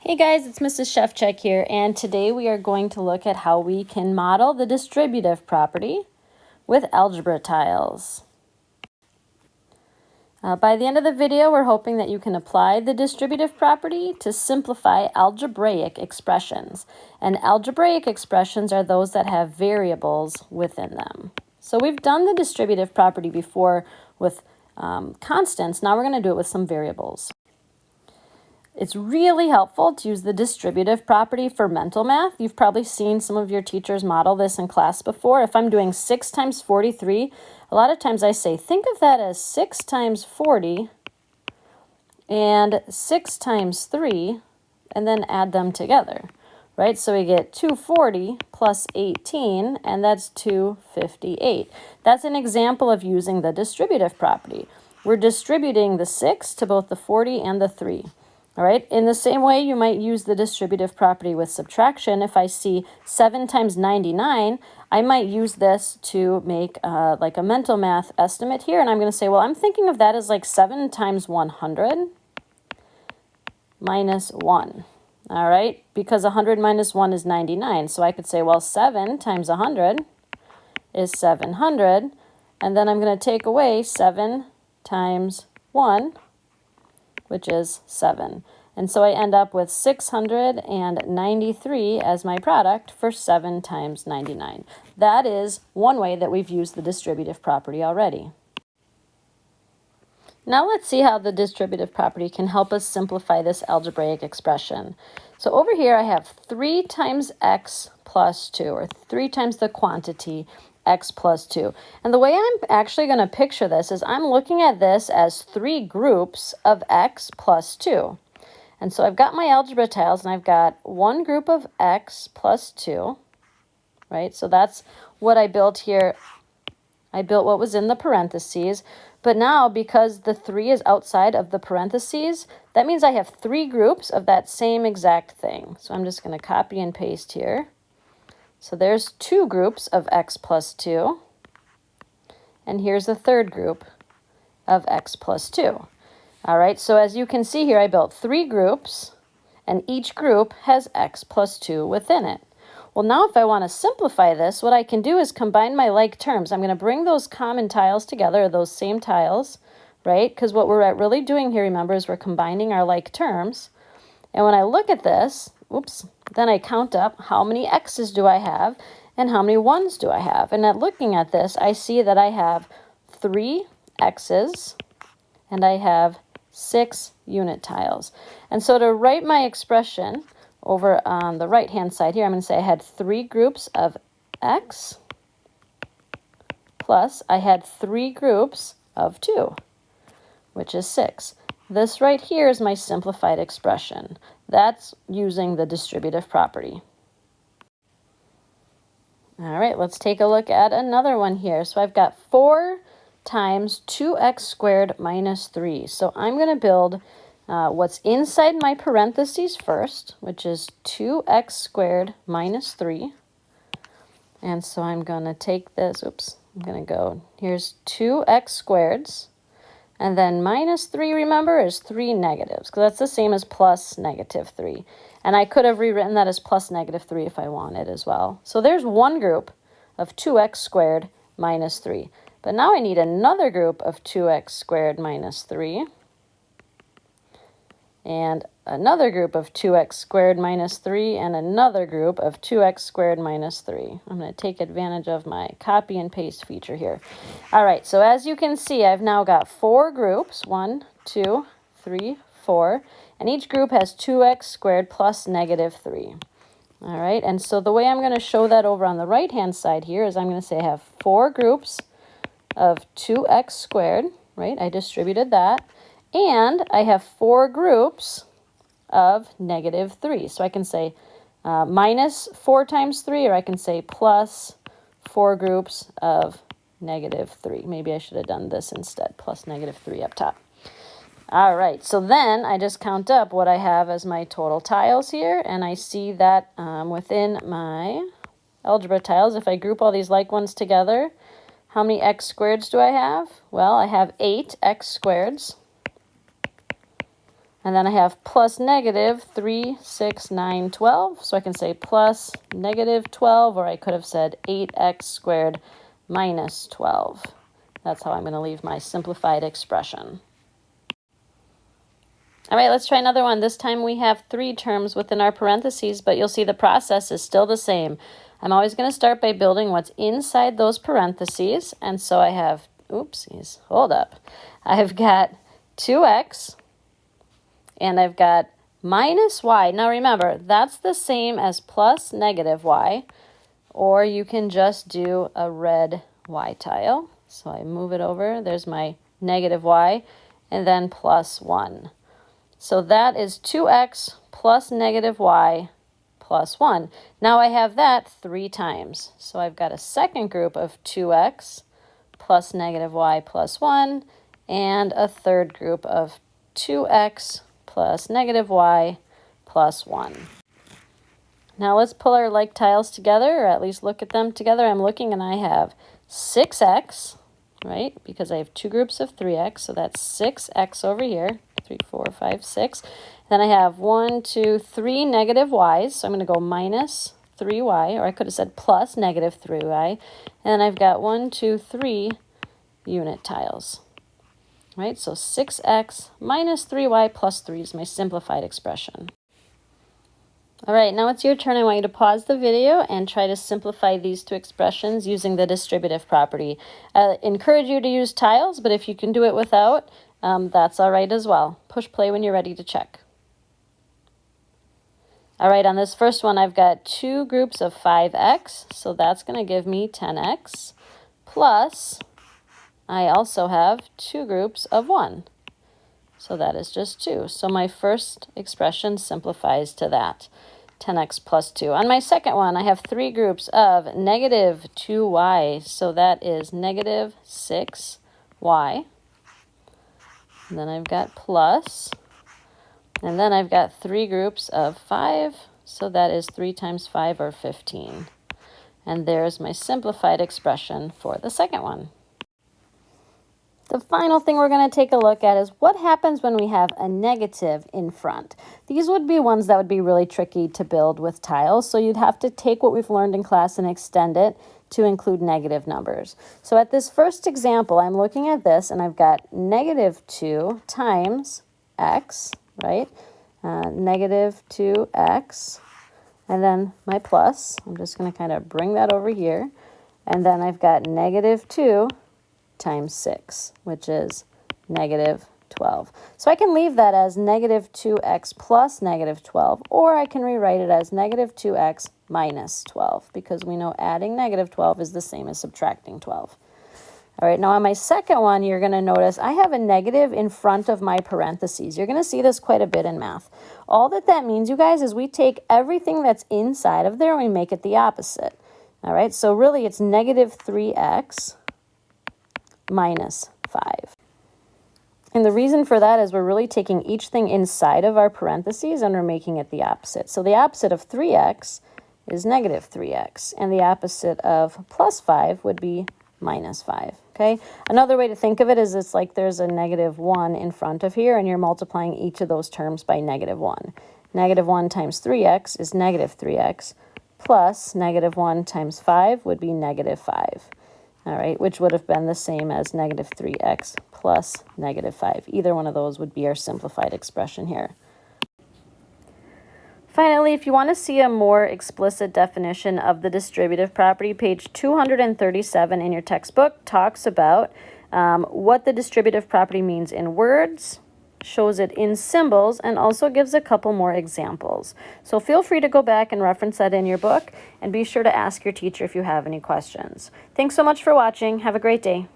Hey guys, it's Mrs. Shefcheck here, and today we are going to look at how we can model the distributive property with algebra tiles. By the end of the video, we're hoping that you can apply the distributive property to simplify algebraic expressions. And algebraic expressions are those that have variables within them. So we've done the distributive property before with constants. Now we're going to do it with some variables. It's really helpful to use the distributive property for mental math. You've probably seen some of your teachers model this in class before. If I'm doing 6 times 43, a lot of times I say, think of that as 6 times 40 and 6 times 3, and then add them together, right? So we get 240 plus 18, and that's 258. That's an example of using the distributive property. We're distributing the 6 to both the 40 and the 3. All right, in the same way, you might use the distributive property with subtraction. If I see 7 times 99, I might use this to make like a mental math estimate here. And I'm going to say, well, I'm thinking of that as like 7 times 100 minus 1. All right, because 100 minus 1 is 99. So I could say, well, 7 times 100 is 700. And then I'm going to take away 7 times 1, which is 7. And so I end up with 693 as my product for 7 times 99. That is one way that we've used the distributive property already. Now let's see how the distributive property can help us simplify this algebraic expression. So over here I have 3 times x plus 2, or 3 times the quantity x plus 2. And the way I'm actually going to picture this is I'm looking at this as 3 groups of x plus 2. And so I've got my algebra tiles, and I've got one group of x plus 2, right? So that's what I built here. I built what was in the parentheses. But now, because the 3 is outside of the parentheses, that means I have 3 groups of that same exact thing. So I'm just going to copy and paste here. So there's 2 groups of x plus 2, and here's the third group of x plus 2. All right, so as you can see here, I built 3 groups, and each group has x plus 2 within it. Well, now if I want to simplify this, what I can do is combine my like terms. I'm going to bring those common tiles together, those same tiles, right? Because what we're really doing here, remember, is we're combining our like terms. And when I look at this, then I count up how many x's do I have and how many 1's do I have. And at looking at this, I see that I have 3 x's and I have 6 unit tiles. And so to write my expression over on the right-hand side here, I'm going to say I had 3 groups of x plus I had 3 groups of 2, which is 6. This right here is my simplified expression. That's using the distributive property. All right, let's take a look at another one here. So I've got 4 times 2x squared minus 3. So I'm going to build what's inside my parentheses first, which is 2x squared minus 3. And so I'm going to take this, I'm going to go, here's 2x squareds. And then minus 3, remember, is 3 negatives, because that's the same as plus negative 3. And I could have rewritten that as plus negative 3 if I wanted as well. So there's one group of 2x squared minus 3. But now I need another group of 2x squared minus 3. And another group of 2x squared minus 3, and another group of 2x squared minus 3. I'm going to take advantage of my copy and paste feature here. All right, so as you can see, I've now got 4 groups, 1, 2, 3, 4, and each group has 2x squared plus negative 3. All right, and so the way I'm going to show that over on the right-hand side here is I'm going to say I have 4 groups of 2x squared, right? I distributed that. And I have 4 groups of negative 3. So I can say minus 4 times 3, or I can say plus 4 groups of negative 3. Maybe I should have done this instead, plus negative 3 up top. All right, so then I just count up what I have as my total tiles here, and I see that within my algebra tiles, if I group all these like ones together, how many x squareds do I have? Well, I have 8 x squareds. And then I have plus negative 3, 6, 9, 12. So I can say plus negative 12, or I could have said 8x squared minus 12. That's how I'm going to leave my simplified expression. All right, let's try another one. This time we have 3 terms within our parentheses, but you'll see the process is still the same. I'm always going to start by building what's inside those parentheses. And so I have, oopsies, hold up. I've got 2x, and I've got minus y. Now remember, that's the same as plus negative y, or you can just do a red y tile. So I move it over. There's my negative y, and then plus 1. So that is 2x plus negative y plus 1. Now I have that 3 times. So I've got a second group of 2x plus negative y plus 1, and a third group of 2x plus negative y plus 1. Now let's pull our like tiles together, or at least look at them together. I'm looking and I have 6x, right? Because I have 2 groups of 3x, so that's 6x over here. 3, 4, 5, 6. Then I have 1, 2, 3 negative y's, so I'm going to go minus 3y, or I could have said plus negative 3y. And then I've got 1, 2, 3 unit tiles. Right, so 6x minus 3y plus 3 is my simplified expression. All right, now it's your turn. I want you to pause the video and try to simplify these 2 expressions using the distributive property. I encourage you to use tiles, but if you can do it without, that's all right as well. Push play when you're ready to check. All right, on this first one, I've got 2 groups of 5x, so that's going to give me 10x, plus I also have 2 groups of 1. So that is just 2. So my first expression simplifies to that, 10x plus 2. On my second one, I have 3 groups of negative 2y. So that is negative 6y. And then I've got plus. And then I've got 3 groups of 5. So that is 3 times 5, or 15. And there's my simplified expression for the second one. The final thing we're going to take a look at is what happens when we have a negative in front. These would be ones that would be really tricky to build with tiles, so you'd have to take what we've learned in class and extend it to include negative numbers. So at this first example, I'm looking at this, and I've got negative 2 times x, right? Negative 2x, and then my plus. I'm just going to kind of bring that over here. And then I've got negative 2 times 6, which is negative 12. So I can leave that as negative 2x plus negative 12, or I can rewrite it as negative 2x minus 12, because we know adding negative 12 is the same as subtracting 12. All right, now on my second one, you're going to notice I have a negative in front of my parentheses. You're going to see this quite a bit in math. All that means, you guys, is we take everything that's inside of there and we make it the opposite. All right, so really it's negative 3x minus 5. And the reason for that is we're really taking each thing inside of our parentheses and we're making it the opposite. So the opposite of 3x is negative 3x, and the opposite of plus 5 would be minus 5, okay? Another way to think of it is it's like there's a negative 1 in front of here, and you're multiplying each of those terms by negative 1. Negative 1 times 3x is negative 3x, plus negative 1 times 5 would be negative 5. All right, which would have been the same as negative 3x plus negative 5. Either one of those would be our simplified expression here. Finally, if you want to see a more explicit definition of the distributive property, page 237 in your textbook talks about what the distributive property means in words, shows it in symbols, and also gives a couple more examples. So feel free to go back and reference that in your book, and be sure to ask your teacher if you have any questions. Thanks so much for watching. Have a great day.